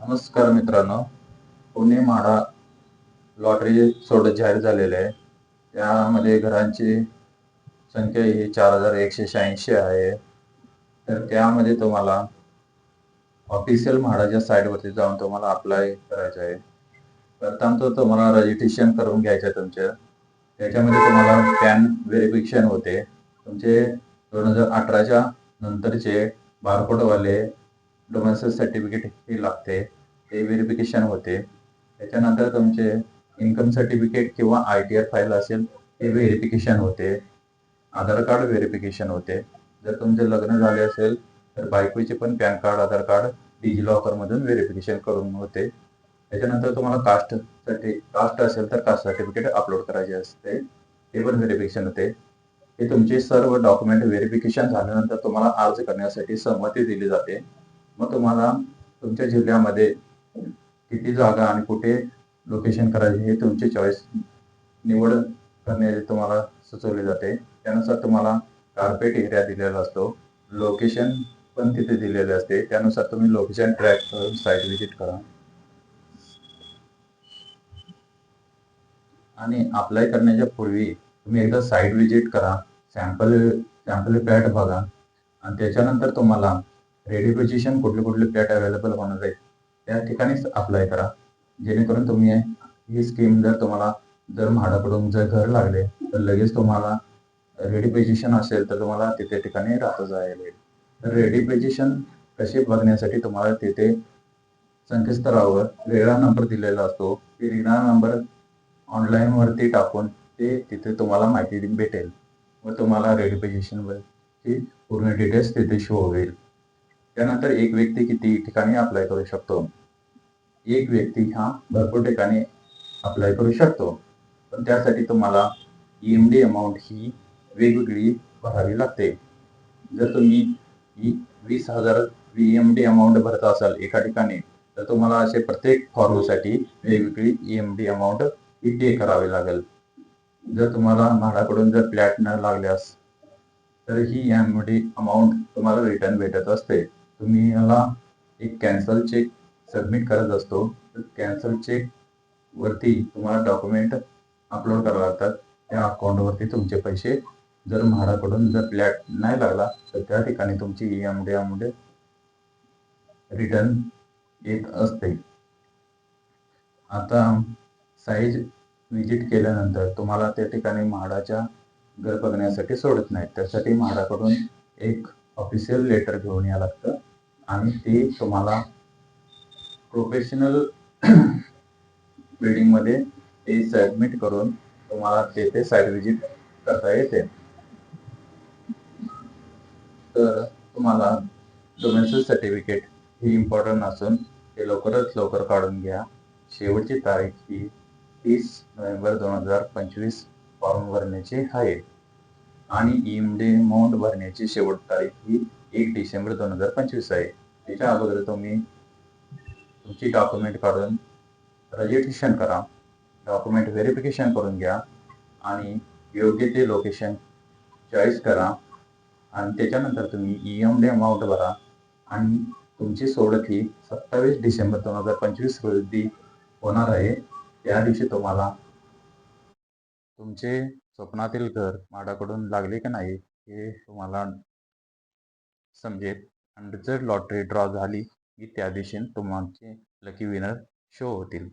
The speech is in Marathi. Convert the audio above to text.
नमस्कार मित्रांनो. पुणे म्हाडा लॉटरी सोडत जाहीर झालेले आहे. त्यामध्ये घरांची संख्या ही 4186 आहे. तर त्यामध्ये तुम्हाला ऑफिशियल म्हाडाच्या साईटवरती जाऊन तुम्हाला अप्लाय करायचं आहे. प्रथम तर तुम्हाला रजिस्ट्रेशन करून घ्यायचं आहे तुमचं. त्याच्यामध्ये तुम्हाला पॅन व्हेरिफिकेशन होते. तुमचे 2018च्या नंतरचे बारकोडवाले डोमेस्टिक सर्टिफिकेट हे लागते, ते व्हेरिफिकेशन होते. त्याच्यानंतर तुमचे इन्कम सर्टिफिकेट किंवा ITR फाईल असेल ते व्हेरिफिकेशन होते. आधार कार्ड व्हेरिफिकेशन होते. जर तुमचे लग्न झाले असेल तर बायकोचे पण पॅन कार्ड, आधार कार्ड डिजिलॉकरमधून व्हेरिफिकेशन करून होते. त्याच्यानंतर तुम्हाला कास्ट असेल तर कास्ट सर्टिफिकेट अपलोड करायचे असते, ते पण व्हेरिफिकेशन होते. हे तुमचे सर्व डॉक्युमेंट व्हेरिफिकेशन झाल्यानंतर तुम्हाला अर्ज करण्यासाठी संमती दिली जाते. मग तुम्हाला तुमच्या जिल्ह्यामध्ये किती जागा आणि कुठे लोकेशन करायचे हे तुमची चॉईस निवड करण्याचे तुम्हाला सुचवले जाते. त्यानुसार तुम्हाला कार्पेट एरिया दिलेला असतो, लोकेशन पण तिथे दिलेले असते. त्यानुसार तुम्ही लोकेशन ट्रॅक करून साईट व्हिजिट करा आणि अप्लाय करण्याच्या पूर्वी तुम्ही एकदा साईट व्हिजिट करा, सॅम्पल फ्लॅट बघा आणि त्याच्यानंतर तुम्हाला रेडी पोझिशन कुठले फ्लॅट अवेलेबल होणार आहेत त्या ठिकाणीच अप्लाय करा. जेणेकरून तुम्ही ही स्कीम जर म्हाडाकडून जर घर लागले तर लगेच तुम्हाला रेडी पोझिशन असेल तर तुम्हाला तिथे ठिकाणी राहता जाईल. तर रेडी पोझिशन कशी बघण्यासाठी तुम्हाला तिथे संकेतस्थळावर वेगळा नंबर दिलेला असतो. ते वेगळा नंबर ऑनलाईन वरती टाकून ते तिथे तुम्हाला माहिती भेटेल व तुम्हाला रेडी पोझिशन वरती पूर्ण डिटेल्स तिथे शो होईल. त्यानंतर एक व्यक्ती किती ठिकाणी अप्लाय करू शकतो? एक व्यक्ती हा भरपूर ठिकाणी अप्लाय करू शकतो, पण त्यासाठी तुम्हाला EMD अमाऊंट ही वेगवेगळी भरावी लागते. जर तुम्ही 20,000 EMD अमाऊंट भरत असाल एका ठिकाणी तर तुम्हाला असे प्रत्येक फॉर्मसाठी वेगवेगळी EMD अमाऊंट ही पे करावी लागेल. जर तुम्हाला म्हाडाकडून जर फ्लॅट न लागल्यास तर ही EMD अमाऊंट तुम्हाला रिटर्न भेटत असते. तुम्ही याला एक कॅन्सल चेक सबमिट करत असतो. तर कॅन्सल चेक वरती तुम्हाला डॉक्युमेंट अपलोड करावे लागतात. त्या अकाउंटवरती तुमचे पैसे जर म्हाडाकडून जर फ्लॅट नाही लागला तर त्या ठिकाणी तुमची EMD अमाऊंट रिटर्न येत असते. आता साईज व्हिजिट केल्यानंतर तुम्हाला त्या ठिकाणी म्हाडाच्या घर बघण्यासाठी सोडत नाही. त्यासाठी म्हाडाकडून एक ऑफिशियल लेटर घेऊन यावं लागतं आणि ते तुम्हाला प्रोफेशनल बिल्डिंगमध्ये ते सबमिट करून तुम्हाला तेथे साईट व्हिजिट करता येते. तर तुम्हाला डोमेस्टिक सर्टिफिकेट हे इम्पॉर्टंट असून ते लवकरात लवकर काढून घ्या. शेवटची तारीख ही 30 नोव्हेंबर 2025 फॉर्म भरण्याची आहे आणि EMD अमाऊंट भरण्याची शेवट तारीख ही 1 डिसेंबर 2025 आहे. त्याच्या अगोदर तुम्ही तुमची डॉक्युमेंट काढून रजिस्ट्रेशन करा, डॉक्युमेंट व्हेरिफिकेशन करून घ्या आणि योग्य ते लोकेशन चॉईस करा आणि त्याच्यानंतर तुम्ही EMD अमाऊंट भरा आणि तुमची सोडत ही 27 डिसेंबर 2025 रोजी होणार आहे. त्या दिवशी तुम्हाला तुमचे स्वप्नातील घर म्हाडाकडून लागले की नाही हे तुम्हाला समजेल आणि जर लॉटरी ड्रॉ झाली की त्या दिवशी तुमचे लकी विनर शो होतील.